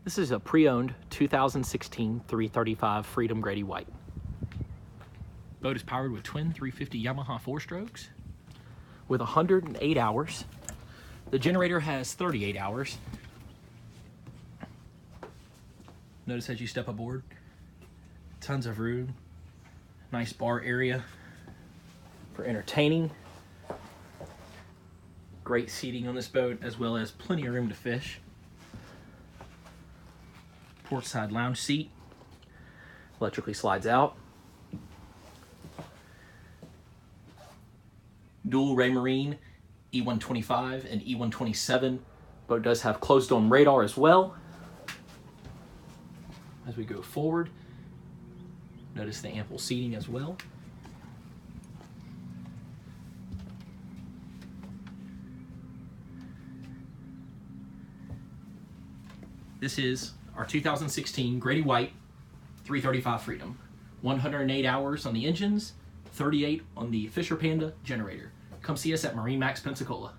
This is a pre-owned 2016 335 Freedom Grady-White. Boat is powered with twin 350 Yamaha 4-strokes with 108 hours. The generator has 38 hours. Notice as you step aboard, tons of room, nice bar area for entertaining. Great seating on this boat, as well as plenty of room to fish. Port side lounge seat, electrically slides out. Dual Raymarine E125 and E127. Boat does have closed dome radar as well. As we go forward, notice the ample seating as well. This is our 2016 Grady-White 335 Freedom. 108 hours on the engines, 38 on the Fisher Panda generator. Come see us at MarineMax Pensacola.